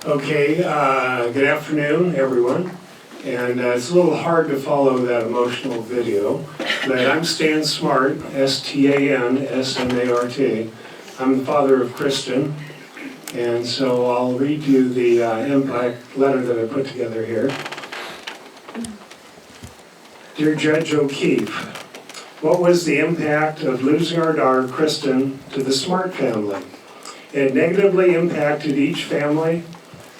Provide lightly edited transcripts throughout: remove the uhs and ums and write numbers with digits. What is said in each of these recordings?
Okay, good afternoon, everyone. And it's a little hard to follow that emotional video, but I'm Stan Smart, S-T-A-N-S-M-A-R-T. I'm the father of Kristin, and so I'll read you the impact letter that I put together here. Dear Judge O'Keefe, what was the impact of losing our daughter, Kristin, to the Smart family? It negatively impacted each family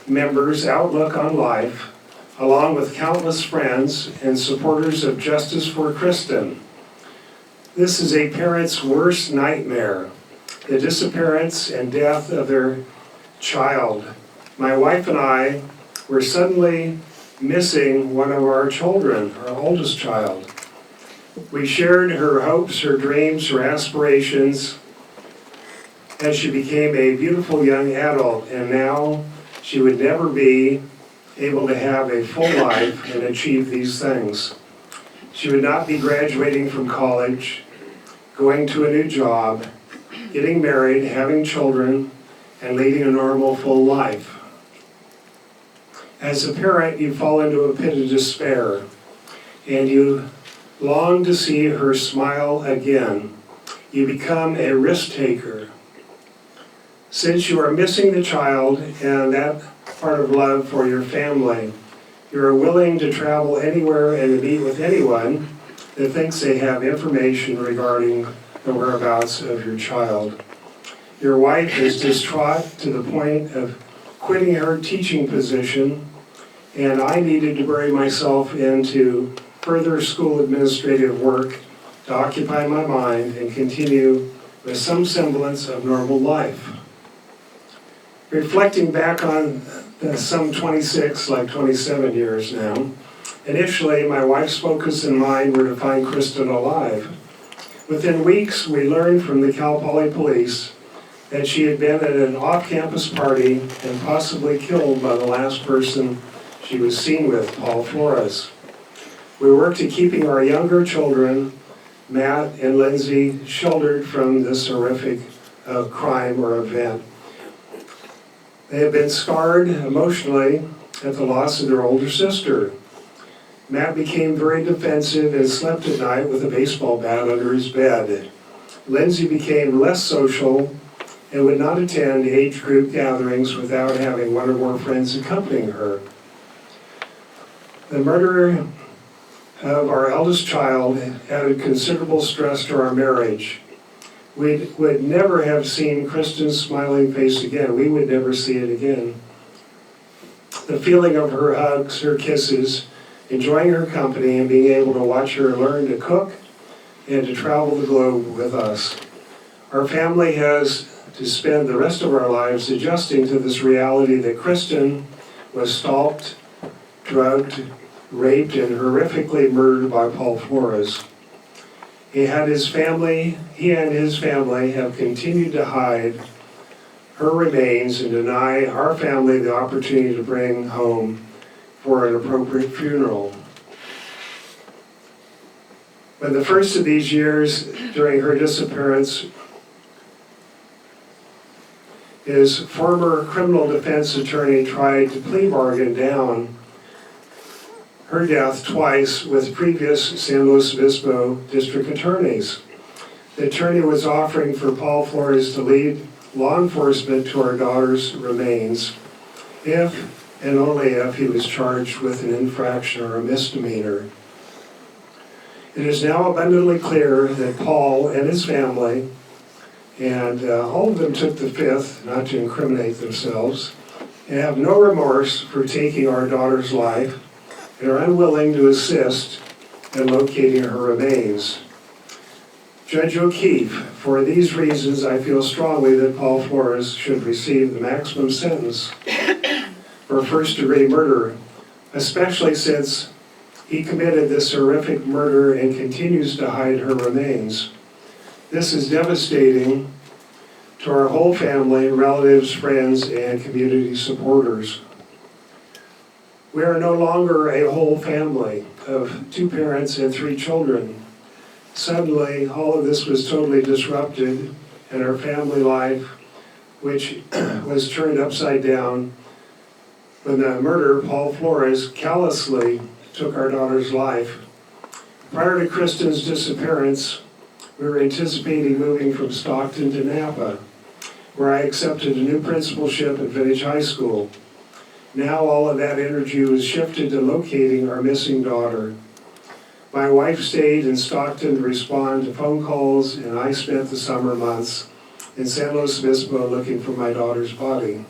member's outlook on life, along with countless friends and supporters of justice for Kristin. This is a parent's worst nightmare, the disappearance and death of their child. My wife and I were suddenly missing one of our children, our oldest child. We shared her hopes, her dreams, her aspirations as she became a beautiful young adult, and now she would never be able to have a full life and achieve these things. She would not be graduating from college, going to a new job, getting married, having children, and leading a normal full life. As a parent, you fall into a pit of despair, and you long to see her smile again. You become a risk taker. Since you are missing the child and that part of love for your family, you are willing to travel anywhere and to meet with anyone that thinks they have information regarding the whereabouts of your child. Your wife is distraught to the point of quitting her teaching position, and I needed to bury myself into further school administrative work to occupy my mind and continue with some semblance of normal life. Reflecting back on some 27 years now, initially my wife's focus and mine were to find Kristin alive. Within weeks, we learned from the Cal Poly police that she had been at an off-campus party and possibly killed by the last person she was seen with, Paul Flores. We worked at keeping our younger children, Matt and Lindsay, sheltered from this horrific crime or event. They have been scarred emotionally at the loss of their older sister. Matt became very defensive and slept at night with a baseball bat under his bed. Lindsay became less social and would not attend age group gatherings without having one or more friends accompanying her. The murder of our eldest child added considerable stress to our marriage. We would never have seen Kristin's smiling face again. We would never see it again. The feeling of her hugs, her kisses, enjoying her company, and being able to watch her learn to cook and to travel the globe with us. Our family has to spend the rest of our lives adjusting to this reality that Kristin was stalked, drugged, raped, and horrifically murdered by Paul Flores. He and his family have continued to hide her remains and deny our family the opportunity to bring home for an appropriate funeral. But the first of these years during her disappearance, his former criminal defense attorney tried to plea bargain down her death twice with previous San Luis Obispo district attorneys. The attorney was offering for Paul Flores to lead law enforcement to our daughter's remains if and only if he was charged with an infraction or a misdemeanor. It is now abundantly clear that Paul and his family, and all of them took the fifth, not to incriminate themselves, and have no remorse for taking our daughter's life and are unwilling to assist in locating her remains. Judge O'Keefe, for these reasons, I feel strongly that Paul Flores should receive the maximum sentence for first-degree murder, especially since he committed this horrific murder and continues to hide her remains. This is devastating to our whole family, relatives, friends, and community supporters. We are no longer a whole family of 2 parents and 3 children. Suddenly, all of this was totally disrupted, and our family life, which was turned upside down, when the murderer, Paul Flores, callously took our daughter's life. Prior to Kristin's disappearance, we were anticipating moving from Stockton to Napa, where I accepted a new principalship at Village High School. Now all of that energy was shifted to locating our missing daughter. My wife stayed in Stockton to respond to phone calls, and I spent the summer months in San Luis Obispo looking for my daughter's body.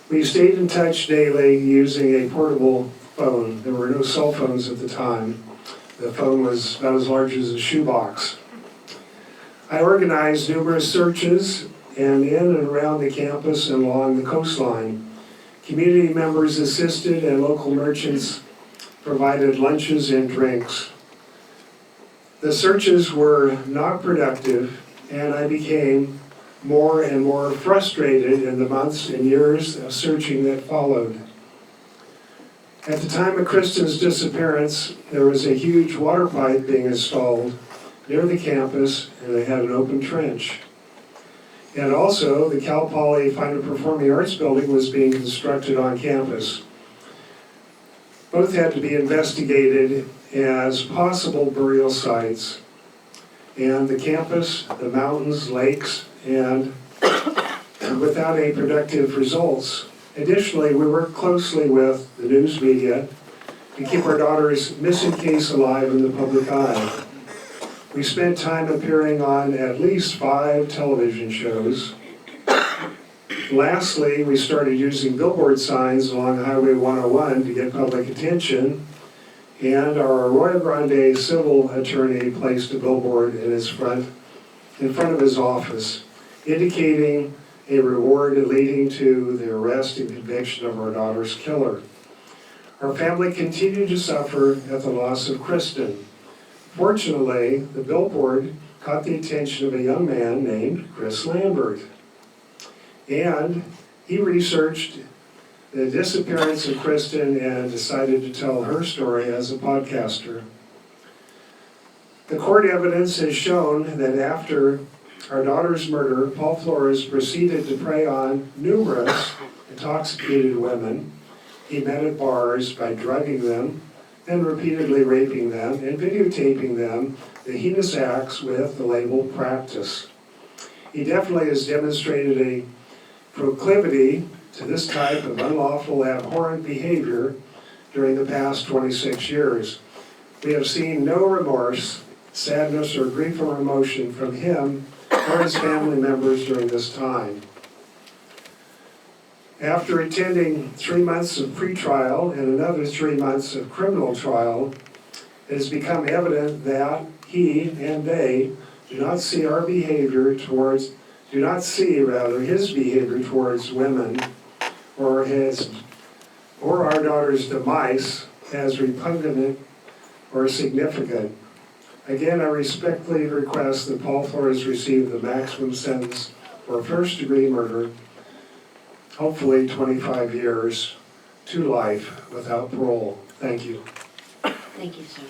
We stayed in touch daily using a portable phone. There were no cell phones at the time. The phone was about as large as a shoebox. I organized numerous searches and in and around the campus and along the coastline. Community members assisted and local merchants provided lunches and drinks. The searches were not productive, and I became more and more frustrated in the months and years of searching that followed. At the time of Kristin's disappearance, there was a huge water pipe being installed near the campus, and they had an open trench. And also, the Cal Poly Fine and Performing Arts building was being constructed on campus. Both had to be investigated as possible burial sites. And the campus, the mountains, lakes, and without any productive results. Additionally, we worked closely with the news media to keep our daughter's missing case alive in the public eye. We spent time appearing on at least 5 television shows. Lastly, we started using billboard signs along Highway 101 to get public attention, and our Arroyo Grande civil attorney placed a billboard in front of his office, indicating a reward leading to the arrest and conviction of our daughter's killer. Our family continued to suffer at the loss of Kristin. Fortunately, the billboard caught the attention of a young man named Chris Lambert. And he researched the disappearance of Kristin and decided to tell her story as a podcaster. The court evidence has shown that after our daughter's murder, Paul Flores proceeded to prey on numerous intoxicated women he met at bars by drugging them and repeatedly raping them and videotaping them, the heinous acts with the label practice. He definitely has demonstrated a proclivity to this type of unlawful, abhorrent behavior during the past 26 years. We have seen no remorse, sadness, or grief or emotion from him or his family members during this time. After attending 3 months of pretrial and another 3 months of criminal trial, it has become evident that he and they do not see his behavior towards women or our daughter's demise as repugnant or significant. Again, I respectfully request that Paul Flores receive the maximum sentence for first-degree murder, hopefully 25 years to life without parole. Thank you. Thank you, sir.